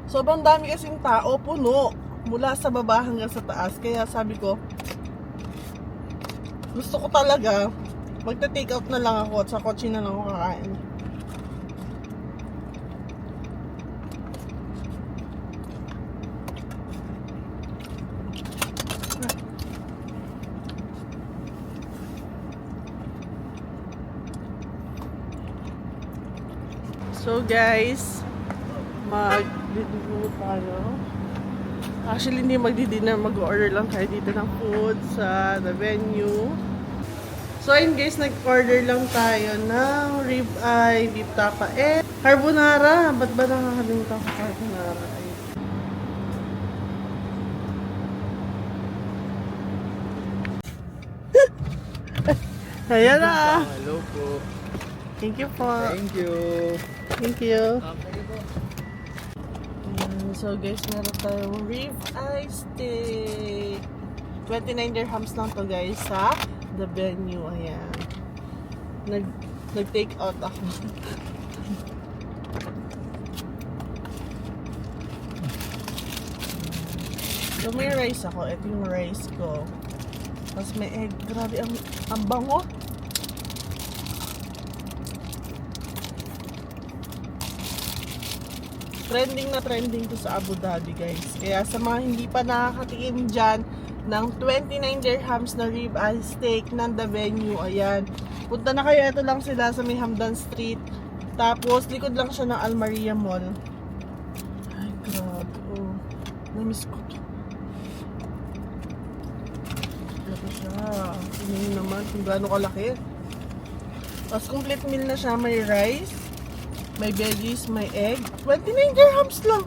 Sobrang dami kasing tao, puno. Mula sa baba hanggang sa taas. Kaya sabi ko, gusto ko talaga, magta-take out na lang ako at sa kotse na lang ako kakain. So guys, mag-dinner tayo. Actually, hindi magdi-dinner, mag-order lang tayo dito ng food sa the venue. So ayun guys, nag-order lang tayo ng ribeye, beef tapa, and carbonara. Ba't ba nakakalimutan ko carbonara? Ayan na. Hello po. Thank you po. Thank you. Thank you. So guys, meron tayong ribeye steak. 29 dirhams lang to guys sa the venue. Ayan. Nag-take out ako. So may rice ako. Ito yung rice ko. Tapos may egg. Grabe, ang bango. Trending na trending to sa Abu Dhabi guys. Kaya sa mga hindi pa nakakatikim dyan ng 29 dirhams na ribeye steak ng The Venue, ayan. Punta na kayo, ito lang sila sa may Hamdan Street. Tapos likod lang siya ng Al Maria Mall. Ay grabe, oh. Namiss ko to. Ito siya. Tingnan naman kung gaano kalaki. Tapos complete meal na siya. May rice, may veggies, may egg. 29 dirhams lang.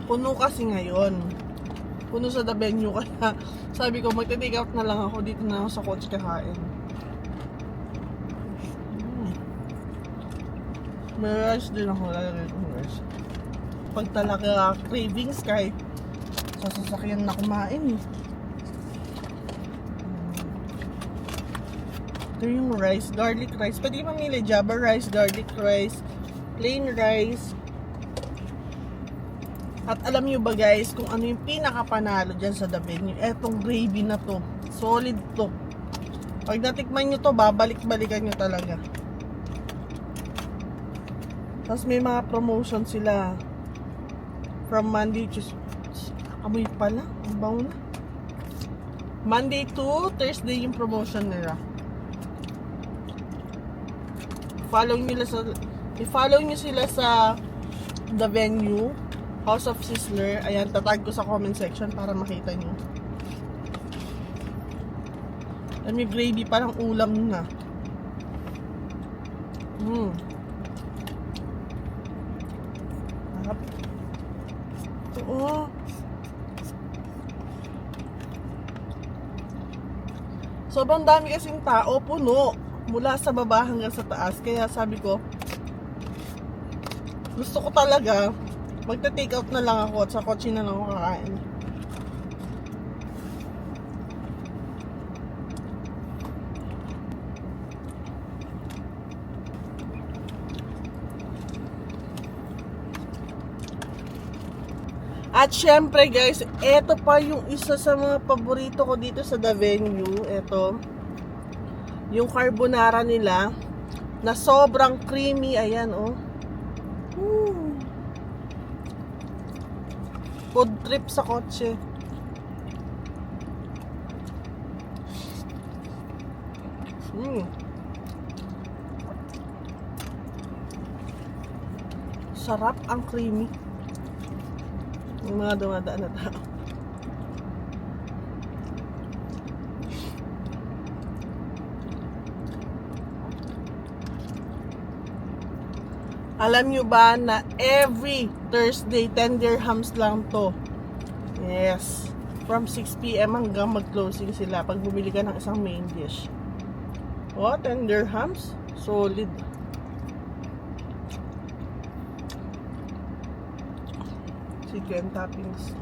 Puno kasi ngayon. Puno sa The Venue, kaya sabi ko magte-take out na lang ako, dito na ako sa coach kakain. May rice din ako, lalagay ko ng rice. Pag talaga cravings kahit sa sasakyan na kumain eh. Ito yung rice, garlic rice. Pwede mamili, Java rice, garlic rice, plain rice. At alam nyo ba guys, kung ano yung pinakapanalo dyan sa The Venue? Etong gravy na to. Solid to. Pag natikman nyo to, babalik-balikan nyo talaga. Tapos may mga promotion sila. From Monday to... Amoy pala. Ang bango na. Monday to Thursday yung promotion nila. I-follow nyo sila sa The Venue, House of Sizzler. Ayan, tatag ko sa comment section para makita nyo. And may gravy, parang ulam na. Oo. Sobrang dami kasing tao, puno. Mula sa baba hanggang sa taas. Kaya sabi ko, gusto ko talaga, magta-take out na lang ako at sa kotse na lang ako kakain. At syempre guys, eto pa yung isa sa mga paborito ko dito sa The Venue. Eto, yung carbonara nila na sobrang creamy. Ayan oh. Food trip sa kotse. Sarap, ang creamy. Yung mga dumadaan na tao. Alam nyo ba na every Thursday 10 dirhams lang to? Yes. From 6 PM hanggang mag-closing sila pag bumili ka ng isang main dish. Oh, 10 dirhams? Solid. chicken toppings.